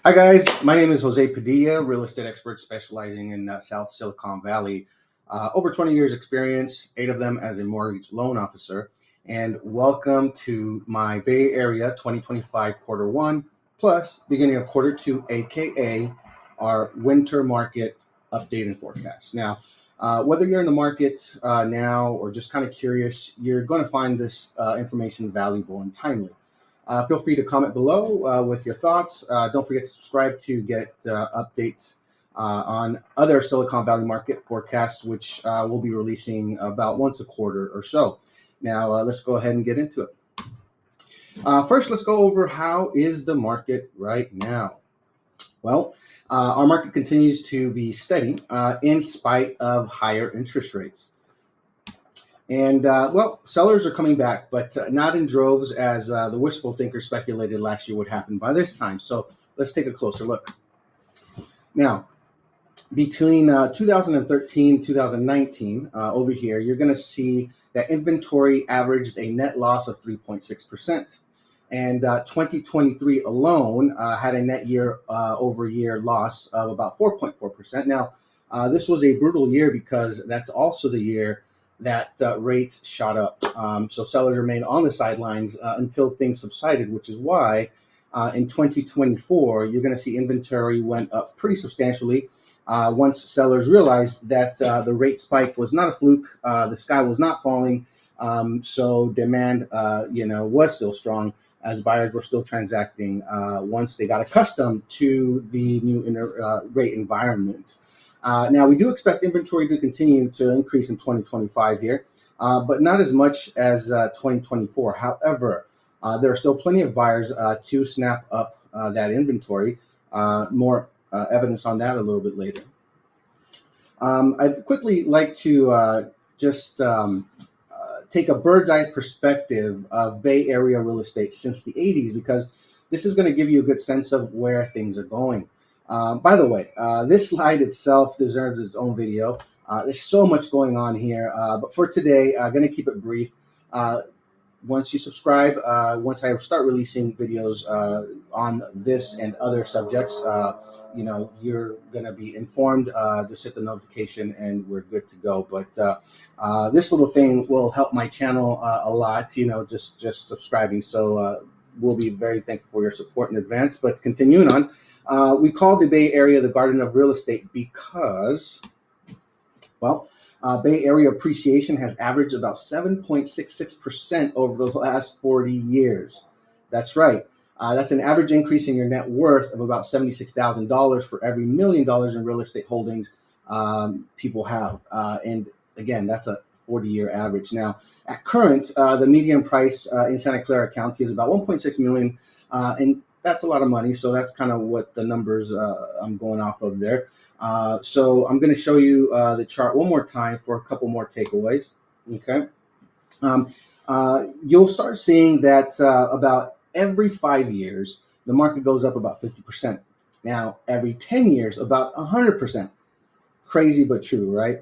Hi, guys. My name is Jose Padilla, real estate expert specializing in South Silicon Valley. Over 20 years experience, 8 of them as a mortgage loan officer. And welcome to my Bay Area 2025 quarter one, plus beginning of quarter two, AKA our winter market update and forecast. Now, whether you're in the market now or just kind of curious, you're going to find this information valuable and timely. Feel free to comment below with your thoughts. Don't forget to subscribe to get updates on other Silicon Valley market forecasts, which we'll be releasing about once a quarter or so. Now, let's go ahead and get into it. First, let's go over how is the market right now. Well, our market continues to be steady in spite of higher interest rates. And sellers are coming back, but not in droves as the wishful thinkers speculated last year would happen by this time. So let's take a closer look. Now, between 2013 2019 over here, you're going to see that inventory averaged a net loss of 3.6%. And 2023 alone had a net year-over-year loss of about 4.4%. Now, this was a brutal year because that's also the year that rates shot up. So sellers remained on the sidelines until things subsided, which is why in 2024, you're going to see inventory went up pretty substantially once sellers realized that the rate spike was not a fluke, the sky was not falling, so demand was still strong as buyers were still transacting once they got accustomed to the new rate environment. Now, we do expect inventory to continue to increase in 2025 here, but not as much as 2024. However, there are still plenty of buyers to snap up that inventory. More evidence on that a little bit later. I'd quickly like to just take a bird's eye perspective of Bay Area real estate since the 80s, because this is going to give you a good sense of where things are going. By the way, this slide itself deserves its own video. There's so much going on here, but for today, I'm going to keep it brief. Once you subscribe, once I start releasing videos on this and other subjects, you're going to be informed. Just hit the notification and we're good to go. But this little thing will help my channel a lot, just subscribing. So we'll be very thankful for your support in advance. But continuing on. We call the Bay Area the Garden of Real Estate because, Bay Area appreciation has averaged about 7.66% over the last 40 years. That's right. That's an average increase in your net worth of about $76,000 for every $1 million in real estate holdings people have. And again, that's a 40-year average. Now, at current, the median price in Santa Clara County is about $1.6 million, and that's a lot of money. So that's kind of what the numbers I'm going off of there. So I'm going to show you the chart one more time for a couple more takeaways. Okay. You'll start seeing that about every 5 years, the market goes up about 50%. Now, every 10 years, about 100%. Crazy, but true, right?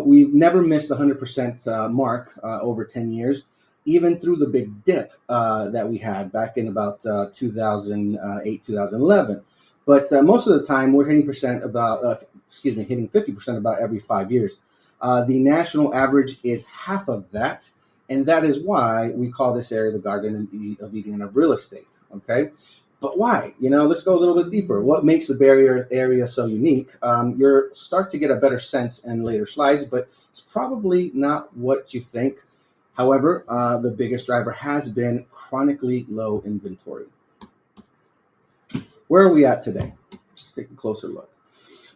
We've never missed the 100% mark over 10 years. Even through the big dip that we had back in about 2008, 2011. But most of the time, we're hitting hitting 50% about every 5 years. The national average is half of that, and that is why we call this area the Garden of Eden of real estate, okay? But why? Let's go a little bit deeper. What makes the Bay Area so unique? You'll start to get a better sense in later slides, but it's probably not what you think. However, the biggest driver has been chronically low inventory. Where are we at today? Let's take a closer look.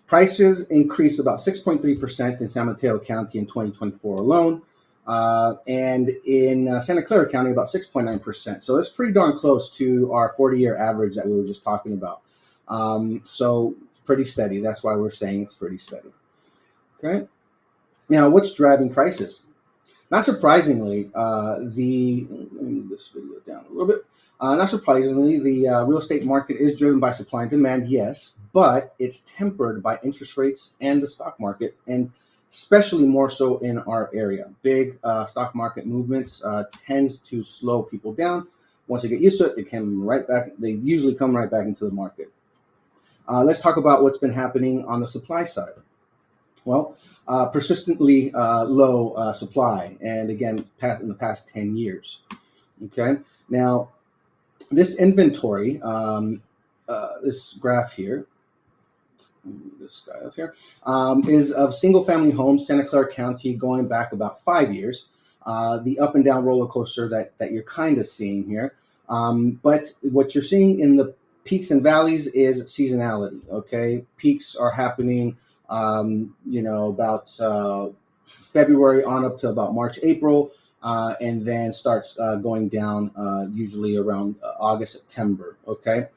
Prices increased about 6.3% in San Mateo County in 2024 alone, and in Santa Clara County about 6.9%. So that's pretty darn close to our 40-year average that we were just talking about. So it's pretty steady. That's why we're saying it's pretty steady. Okay. Now, what's driving prices? Not surprisingly, let me move this video down a little bit. Not surprisingly, the real estate market is driven by supply and demand, yes, but it's tempered by interest rates and the stock market, and especially more so in our area. Big stock market movements tends to slow people down. Once they get used to it, they usually come right back into the market. Let's talk about what's been happening on the supply side. Well, persistently low supply, and again, in the past 10 years. Okay, now this inventory, this graph here, this guy up here, is of single-family homes, Santa Clara County, going back about 5 years. The up and down roller coaster that you're kind of seeing here. But what you're seeing in the peaks and valleys is seasonality. Okay, peaks are happening, about February on up to about March, April, and then starts going down usually around August, September. Okay.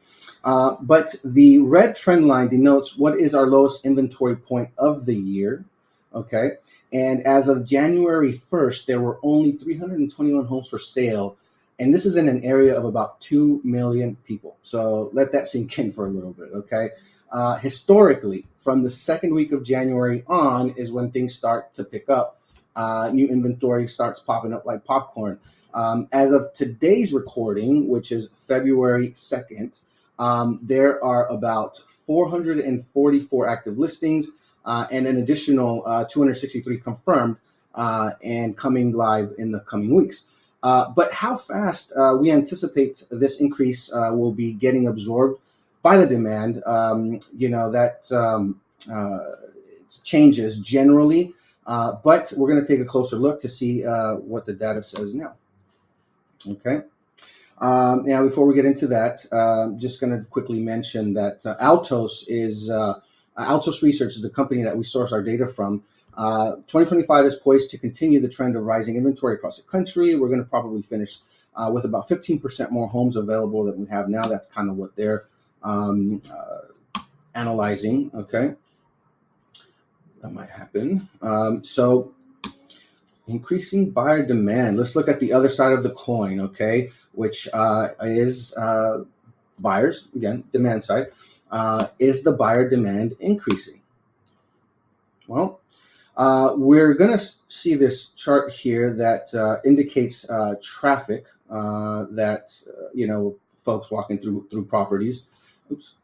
But the red trend line denotes what is our lowest inventory point of the year. Okay. And as of January 1st, there were only 321 homes for sale. And this is in an area of about 2 million people. So let that sink in for a little bit. Okay. Historically, from the second week of January on is when things start to pick up. New inventory starts popping up like popcorn. As of today's recording, which is February 2nd, there are about 444 active listings and an additional 263 confirmed and coming live in the coming weeks. But how fast we anticipate this increase will be getting absorbed by the demand, that changes generally. But we're going to take a closer look to see what the data says now. Okay. Now, before we get into that, just going to quickly mention that Altos Research is the company that we source our data from. 2025 is poised to continue the trend of rising inventory across the country. We're going to probably finish with about 15% more homes available than we have now. That's kind of what they're analyzing. Okay. That might happen. So increasing buyer demand. Let's look at the other side of the coin, okay, which is buyers, again, demand side. Is the buyer demand increasing? Well, we're going to see this chart here that indicates traffic that, folks walking through properties. Oops.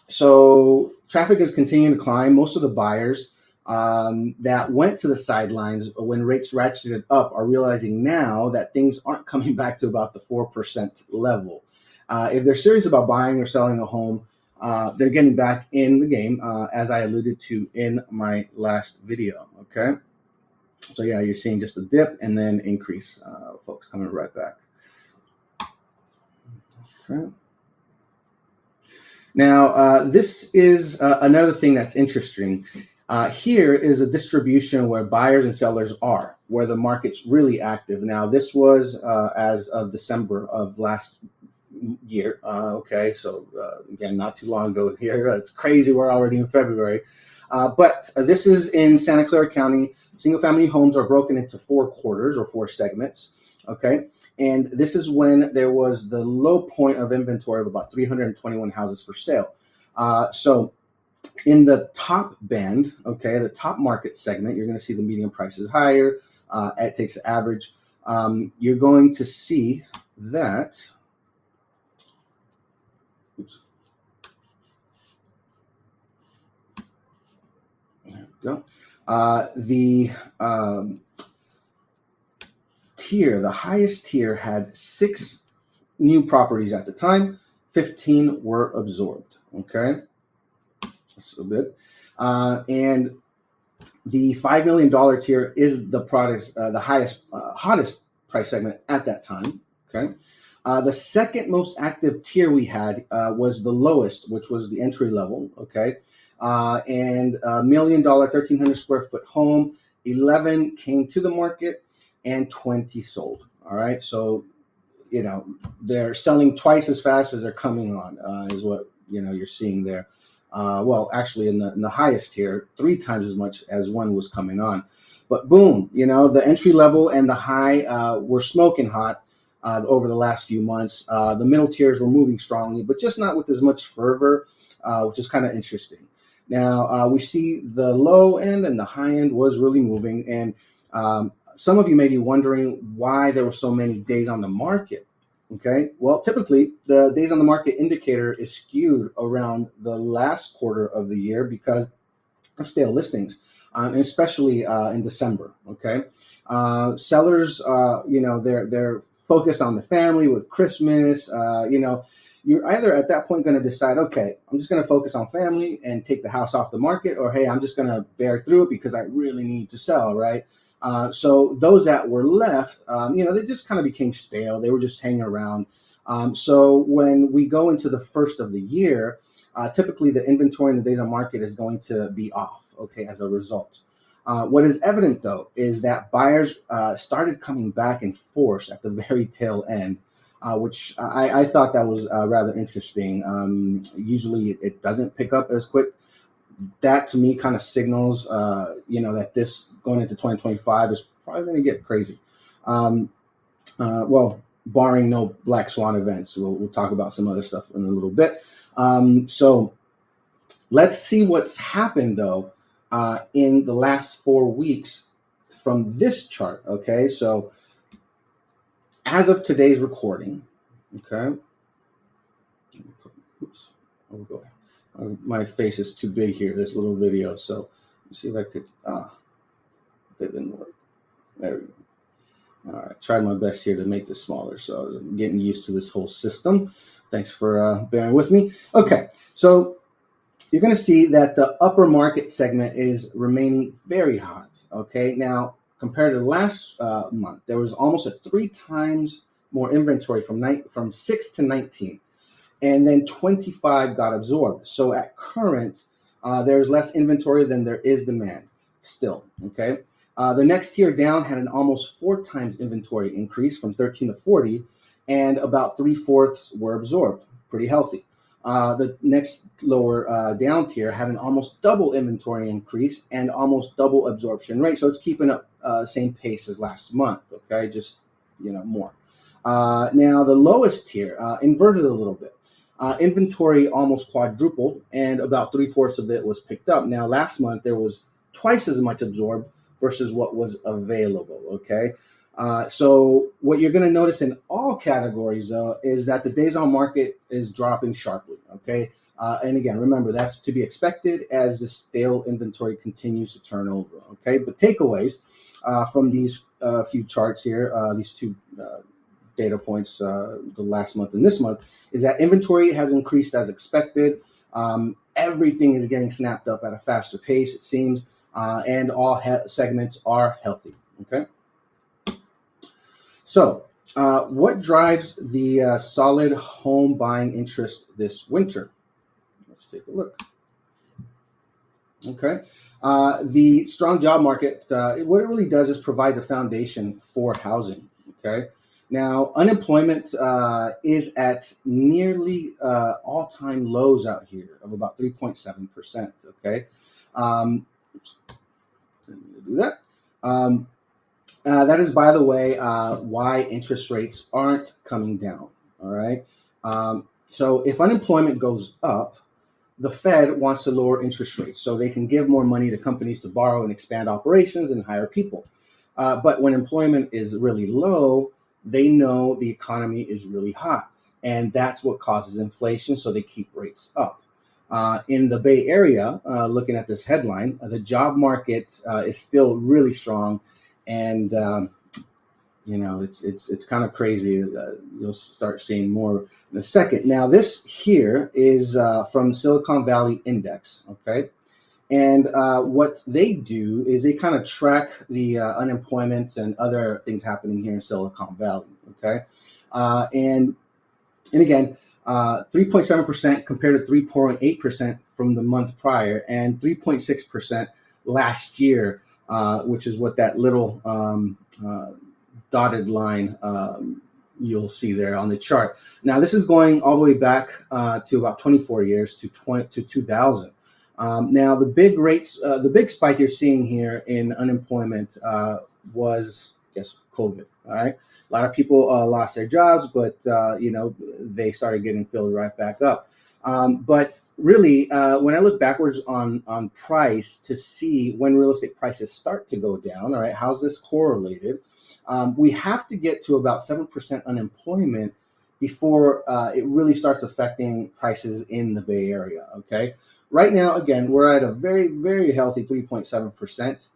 So traffic is continuing to climb. Most of the buyers that went to the sidelines when rates ratcheted up are realizing now that things aren't coming back to about the 4% level. If they're serious about buying or selling a home, they're getting back in the game, as I alluded to in my last video. Okay. So yeah, you're seeing just a dip and then increase, folks coming right back. Okay. Now, this is another thing that's interesting. Here is a distribution where buyers and sellers are, where the market's really active. Now, this was as of December of last year. Okay, so again, not too long ago here. It's crazy. We're already in February. But this is in Santa Clara County. Single-family homes are broken into 4 quarters or 4 segments. Okay. And this is when there was the low point of inventory of about 321 houses for sale. So in the top band, okay, the top market segment, you're going to see the median prices higher. It takes the average. You're going to see that. Oops. There we go. The tier, the highest tier, had 6 new properties at the time. 15 were absorbed. Okay, that's a bit. And the $5 million tier is the product's the highest, hottest price segment at that time. Okay. The second most active tier we had was the lowest, which was the entry level. Okay. And $1 million, 1,300 square foot home, 11 came to the market and 20 sold. All right. So, they're selling twice as fast as they're coming on, is what, you're seeing there. Well, actually in the highest tier, 3 times as much as one was coming on. But boom, the entry level and the high were smoking hot over the last few months. The middle tiers were moving strongly, but just not with as much fervor, which is kind of interesting. Now, we see the low end and the high end was really moving. And some of you may be wondering why there were so many days on the market. Okay, well, typically the days on the market indicator is skewed around the last quarter of the year because of stale listings, and especially in December. Okay, sellers, they're focused on the family with Christmas. You're either at that point going to decide, okay, I'm just going to focus on family and take the house off the market, or hey, I'm just going to bear through it because I really need to sell, right? So those that were left, they just kind of became stale. They were just hanging around. So when we go into the first of the year, typically the inventory in the days on market is going to be off, okay, as a result. What is evident, though, is that buyers started coming back in force at the very tail end, which I thought that was rather interesting. Usually it doesn't pick up as quick. That to me kind of signals, that this going into 2025 is probably going to get crazy. Well, barring no black swan events. We'll talk about some other stuff in a little bit. So let's see what's happened, though, in the last 4 weeks from this chart. Okay, so as of today's recording, okay, oops, I'll go ahead. My face is too big here, this little video. So let's see if I could, that didn't work. There we go. All right, tried my best here to make this smaller. So I'm getting used to this whole system. Thanks for bearing with me. Okay, so you're going to see that the upper market segment is remaining very hot. Okay, now compared to last month, there was almost a 3 times more inventory from 6 to 19. And then 25 got absorbed. So at current, there's less inventory than there is demand still, okay? The next tier down had an almost 4 times inventory increase from 13 to 40, and about 3/4 were absorbed, pretty healthy. The next lower down tier had an almost double inventory increase and almost double absorption rate. So it's keeping up same pace as last month, okay? Just, more. Now the lowest tier inverted a little bit. Inventory almost quadrupled, and about 3/4 of it was picked up. Now, last month there was twice as much absorbed versus what was available. Okay, so what you're going to notice in all categories, though, is that the days on market is dropping sharply. Okay, and again, remember that's to be expected as the stale inventory continues to turn over. Okay, but takeaways from these few charts here, these two data points, the last month and this month, is that inventory has increased as expected. Everything is getting snapped up at a faster pace, it seems, and all segments are healthy. Okay. So, what drives the solid home buying interest this winter? Let's take a look. Okay. The strong job market, what it really does is provides a foundation for housing. Okay. Now, unemployment is at nearly all-time lows out here of about 3.7%. Okay. Oops, didn't do that. That is, by the way, why interest rates aren't coming down. All right. So if unemployment goes up, the Fed wants to lower interest rates so they can give more money to companies to borrow and expand operations and hire people. But when employment is really low, they know the economy is really hot, and that's what causes inflation. So they keep rates up. In the Bay Area, looking at this headline, the job market is still really strong, and it's kind of crazy. You'll start seeing more in a second. Now, this here is from Silicon Valley Index, okay? And what they do is they kind of track the unemployment and other things happening here in Silicon Valley, okay? And again, 3.7% compared to 3.8% from the month prior, and 3.6% last year, which is what that little dotted line you'll see there on the chart. Now, this is going all the way back to about 24 years to 2000. Now, the big spike you're seeing here in unemployment was, COVID. All right, a lot of people lost their jobs, but they started getting filled right back up. But really, when I look backwards on price to see when real estate prices start to go down, all right, how's this correlated? We have to get to about 7% unemployment before it really starts affecting prices in the Bay Area. Okay, right now, again, we're at a very, very healthy 3.7%,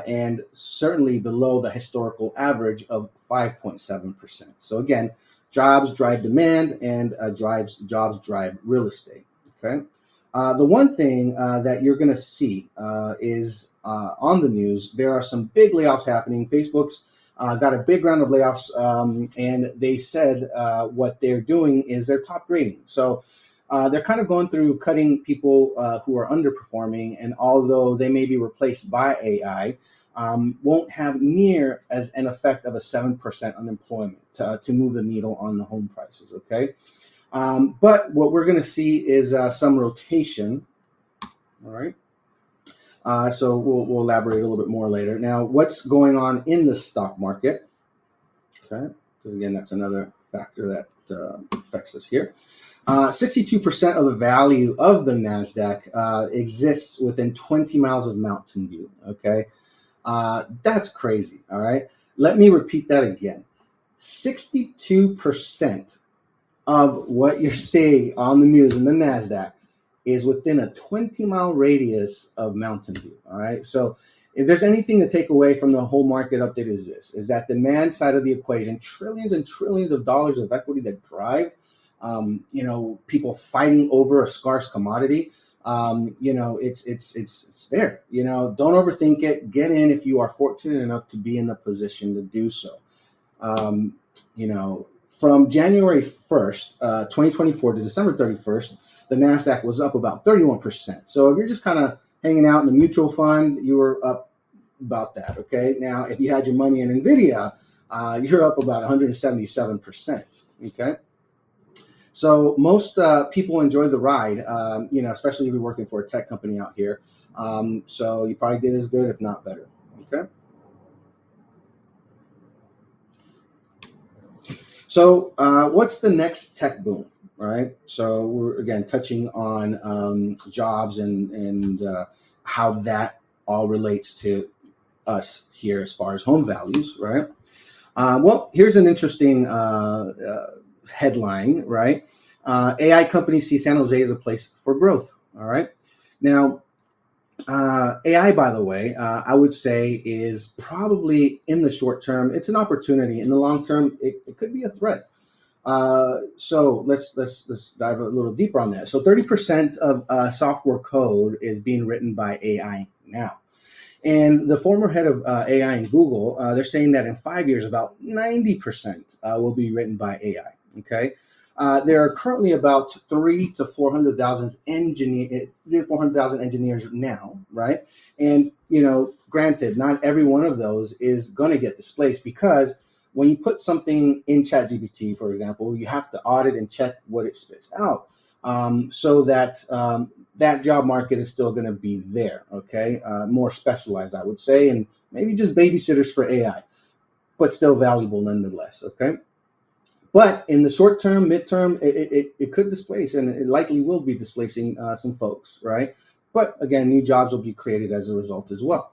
and certainly below the historical average of 5.7%. So again, jobs drive demand, and jobs drive real estate. Okay. The one thing that you're going to see is on the news, there are some big layoffs happening. Facebook's got a big round of layoffs, and they said what they're doing is they're top grading. So they're kind of going through cutting people who are underperforming, and although they may be replaced by AI, won't have near as an effect of a 7% unemployment to move the needle on the home prices. Okay. But what we're going to see is some rotation. All right. So we'll elaborate a little bit more later. Now, what's going on in the stock market? Okay. So again, that's another factor that affects us here. 62% of the value of the NASDAQ exists within 20 miles of Mountain View. Okay. That's crazy. All right. Let me repeat that again. 62% of what you're seeing on the news in the NASDAQ is within a 20-mile radius of Mountain View. All right. So if there's anything to take away from the whole market update is that demand side of the equation, trillions and trillions of dollars of equity that drive, people fighting over a scarce commodity. It's there. Don't overthink it. Get in if you are fortunate enough to be in the position to do so. From January 1st, 2024 to December 31st, the NASDAQ was up about 31%. So if you're just kind of hanging out in a mutual fund, you were up about that. Okay. Now, if you had your money in NVIDIA, you're up about 177%. Okay. So most people enjoy the ride, especially if you're working for a tech company out here. So you probably did as good, if not better. Okay. So what's the next tech boom? Right. So we're again touching on jobs and how that all relates to us here as far as home values. Right. Well, here's an interesting headline. Right. AI companies see San Jose as a place for growth. All right. Now, AI, by the way, I would say is probably in the short term, it's an opportunity. In the long term, it could be a threat. So let's dive a little deeper on that. So 30% of software code is being written by AI now. And the former head of AI in Google, they're saying that in 5 years, about 90% will be written by AI. Okay. There are currently about 300,000 to 400,000 engineers now, right? And granted, not every one of those is going to get displaced, because when you put something in ChatGPT, for example, you have to audit and check what it spits out, so that that job market is still going to be there. Okay, more specialized, I would say, and maybe just babysitters for AI, but still valuable nonetheless. Okay. But in the short term, midterm, it could displace, and it likely will be displacing some folks, right? But again, new jobs will be created as a result as well.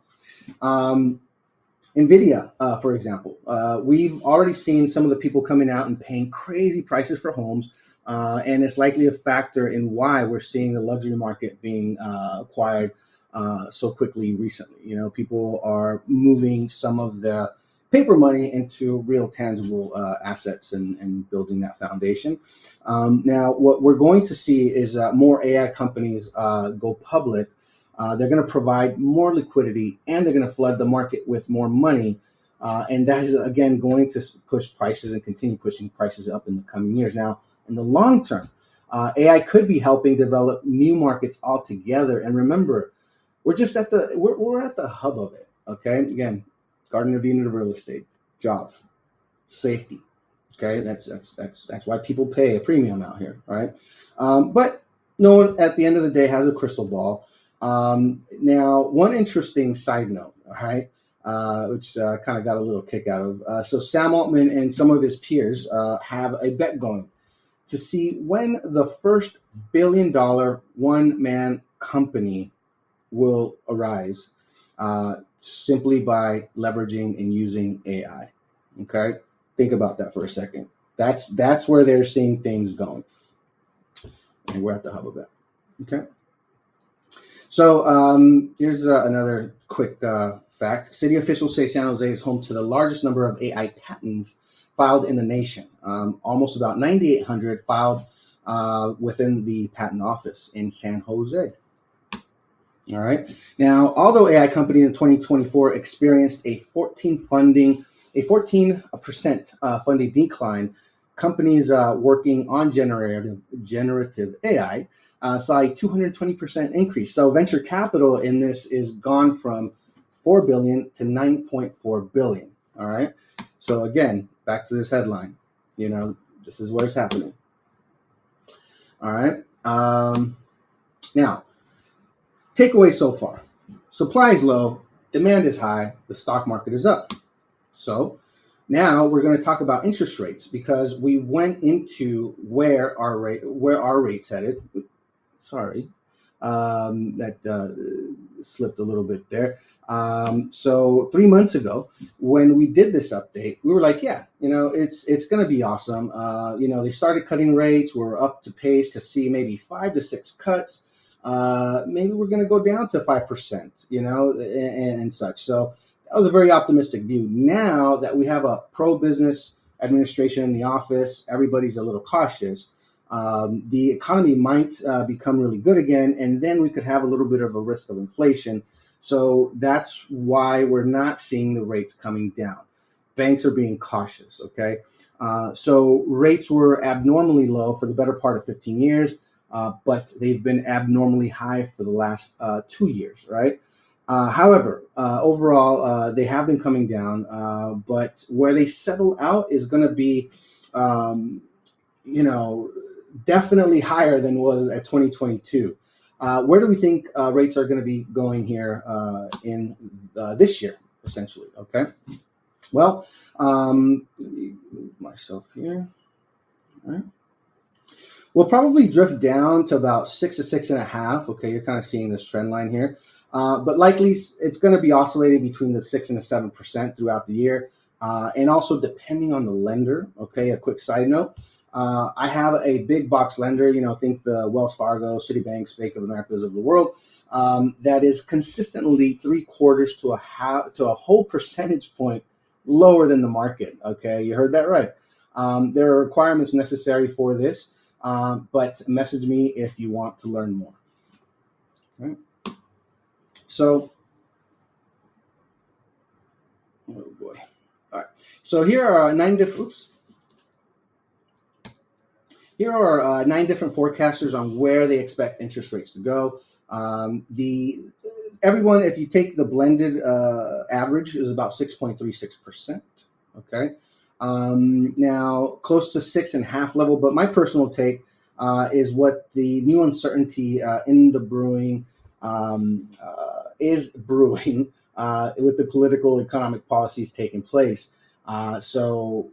NVIDIA, for example, we've already seen some of the people coming out and paying crazy prices for homes, and it's likely a factor in why we're seeing the luxury market being acquired so quickly recently. People are moving some of the paper money into real tangible assets and building that foundation. Now, what we're going to see is more AI companies go public. They're going to provide more liquidity, and they're going to flood the market with more money. And that is, again, going to push prices and continue pushing prices up in the coming years. Now, in the long term, AI could be helping develop new markets altogether. And remember, we're just at we're at the hub of it. Okay, again, Garden of Eden of real estate, jobs, safety. Okay, that's why people pay a premium out here, right? But no one at the end of the day has a crystal ball. Now, one interesting side note, all right, which kind of got a little kick out of. So Sam Altman and some of his peers have a bet going to see when the first billion-dollar one-man company will arise, simply by leveraging and using AI. Okay, think about that for a second. That's where they're seeing things going. And we're at the hub of that. Okay. So here's another quick fact. City officials say San Jose is home to the largest number of AI patents filed in the nation. Almost about 9,800 filed within the patent office in San Jose. All right. Now, although AI companies in 2024 experienced a 14% funding decline, companies working on generative AI saw a 220% increase. So venture capital in this is gone from 4 billion to 9.4 billion. All right. So again, back to this headline. This is where it's happening. All right. Now, takeaway so far: supply is low, demand is high, the stock market is up. So now we're going to talk about interest rates, because we went into where our rates headed. Sorry, that slipped a little bit there. So 3 months ago, when we did this update, we were like, yeah, it's going to be awesome. They started cutting rates. We're up to pace to see maybe 5 to 6 cuts. Maybe we're going to go down to 5%, and such. So that was a very optimistic view. Now that we have a pro-business administration in the office, everybody's a little cautious. The economy might become really good again, and then we could have a little bit of a risk of inflation. So that's why we're not seeing the rates coming down. Banks are being cautious, okay? So rates were abnormally low for the better part of 15 years, but they've been abnormally high for the last 2 years, right? However, overall, they have been coming down, but where they settle out is going to be, definitely higher than was at 2022. Where do we think rates are going to be going here in this year, essentially? Okay. Well, let me move myself here. All right. We'll probably drift down to about 6 to 6.5. Okay, you're kind of seeing this trend line here. But likely it's going to be oscillating between the 6 and the 7% throughout the year. And also depending on the lender. Okay, a quick side note. I have a big box lender, think the Wells Fargo, Citibank, Bank of America's of the world, that is consistently 3/4 to a whole percentage point lower than the market. Okay, you heard that right. There are requirements necessary for this, but message me if you want to learn more. All right. So, oh boy. All right. So here are 9 different. Here are 9 different forecasters on where they expect interest rates to go. Everyone, if you take the blended average, is about 6.36%. Okay. Now close to 6.5 level, but my personal take is what the new uncertainty in the brewing is brewing with the political economic policies taking place. So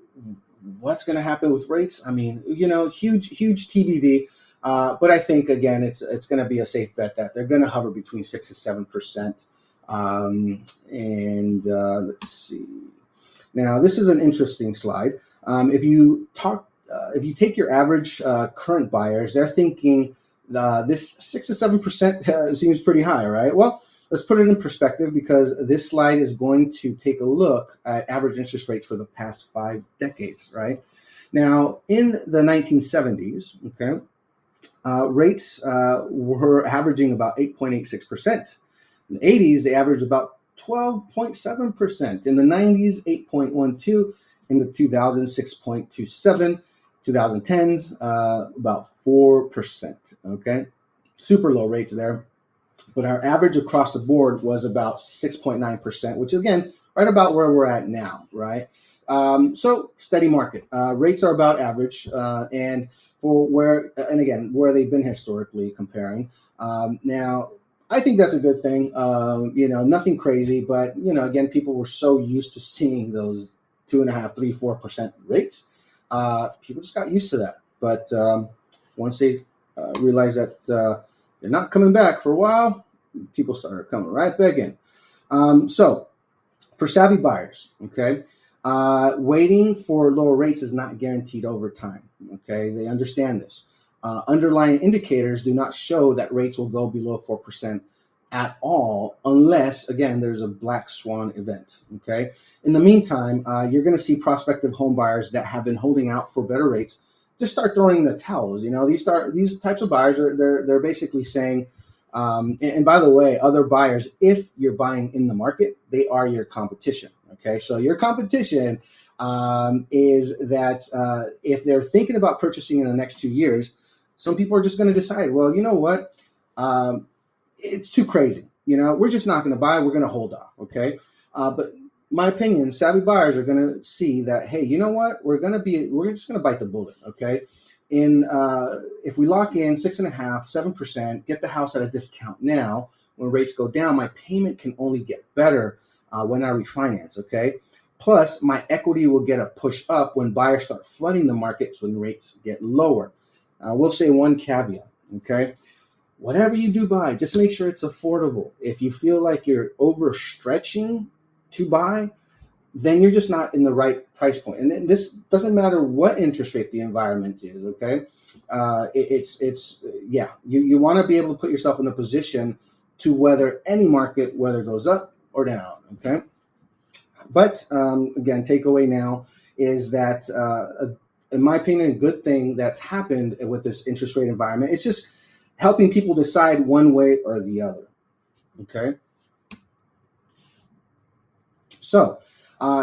what's going to happen with rates? I mean, huge TBD. But I think again, it's going to be a safe bet that they're going to hover between 6 to 7%. Let's see. Now, this is an interesting slide. If you take your average current buyers, they're thinking this 6 to 7% seems pretty high, right? Well, let's put it in perspective, because this slide is going to take a look at average interest rates for the past 5 decades, right? Now, in the 1970s, okay, rates were averaging about 8.86%. In the 80s, they averaged about 12.7%. In the 90s, 8.12%. In the 2000s, 6.27%. 2010s, about 4%. Okay, super low rates there. But our average across the board was about 6.9%, which again, right about where we're at now, right? So steady market. Rates are about average, and for where they've been historically comparing. Now, I think that's a good thing. Nothing crazy, but again, people were so used to seeing those 2.5%, 3%, 4% rates. People just got used to that. But once they realized that they're not coming back for a while, people started coming right back in. So for savvy buyers, okay, Waiting for lower rates is not guaranteed over time. Okay, they understand this. Underlying indicators do not show that rates will go below 4% at all, unless, again, there's a black swan event. Okay. In the meantime, you're going to see prospective home buyers that have been holding out for better rates just start throwing the towels. These types of buyers they're basically saying, and by the way, other buyers, if you're buying in the market, they are your competition. Okay, so your competition is that if they're thinking about purchasing in the next 2 years, some people are just going to decide, well, you know what, it's too crazy. We're just not going to buy. We're going to hold off. Okay, but my opinion, savvy buyers are going to see that, hey, you know what, we're just going to bite the bullet. Okay, if we lock in 6.5%, 7%, get the house at a discount now. When rates go down, my payment can only get better when I refinance. Okay, plus my equity will get a push up when buyers start flooding the markets when rates get lower. I will say one caveat. Okay, whatever you do buy, just make sure it's affordable. If you feel like you're overstretching to buy, then you're just not in the right price point. And this doesn't matter what interest rate the environment is. Okay, you want to be able to put yourself in a position to weather any market, whether it goes up or down. Okay, but again, takeaway now is that in my opinion, a good thing that's happened with this interest rate environment, it's just helping people decide one way or the other. Okay, so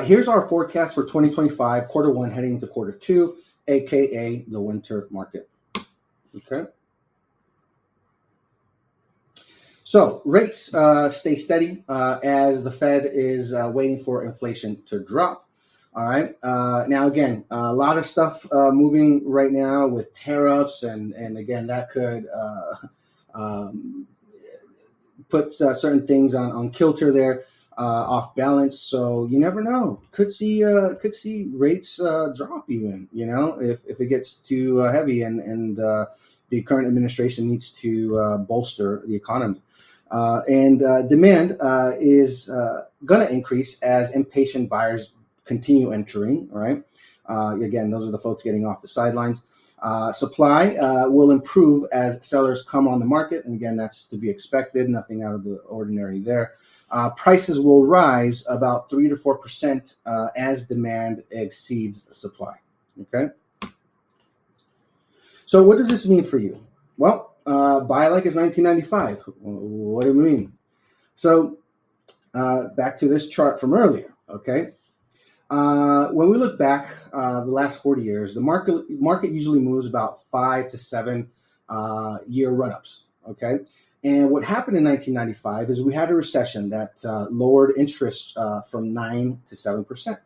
here's our forecast for 2025, quarter one heading into quarter two, aka the winter market. Okay. So rates stay steady as the Fed is waiting for inflation to drop. All right. Now, again, a lot of stuff moving right now with tariffs, and again, that could put certain things on kilter there, off balance. So you never know. Could see rates drop even. If it gets too heavy, and the current administration needs to bolster the economy. And demand is going to increase as impatient buyers continue entering, right? Again, those are the folks getting off the sidelines. Supply will improve as sellers come on the market. And again, that's to be expected, nothing out of the ordinary there. Prices will rise about 3 to 4% as demand exceeds supply. Okay. So what does this mean for you? Well, buy like it's 1995. What do you mean? So back to this chart from earlier. Okay. When we look back the last 40 years, the market usually moves about 5 to 7 year run-ups. Okay. And what happened in 1995 is we had a recession that lowered interest from 9 to 7%.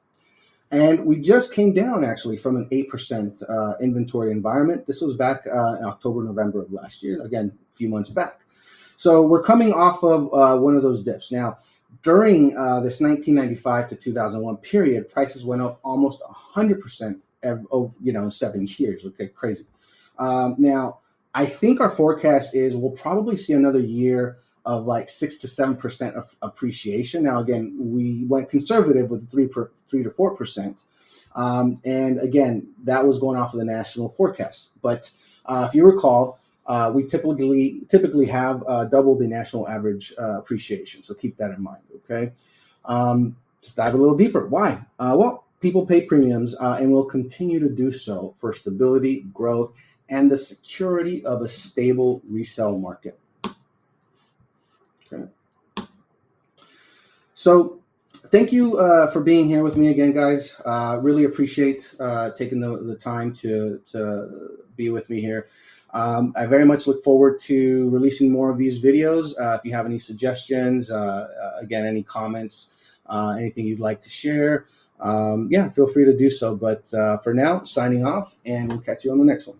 And we just came down actually from an 8% inventory environment. This was back in October, November of last year. Again, a few months back. So we're coming off of one of those dips. Now, during this 1995 to 2001 period, prices went up almost 100% in 7 years. Okay, crazy. Now, I think our forecast is we'll probably see another year of like 6 to 7% of appreciation. Now, again, we went conservative with 3 to 4%. And again, that was going off of the national forecast. But if you recall, we typically have double the national average appreciation. So keep that in mind, okay? Just dive a little deeper. Why? Well, people pay premiums and will continue to do so for stability, growth, and the security of a stable resale market. Okay. So thank you for being here with me again, guys. Really appreciate taking the time to be with me here. I very much look forward to releasing more of these videos. If you have any suggestions, again, any comments, anything you'd like to share, feel free to do so. But for now, signing off, and we'll catch you on the next one.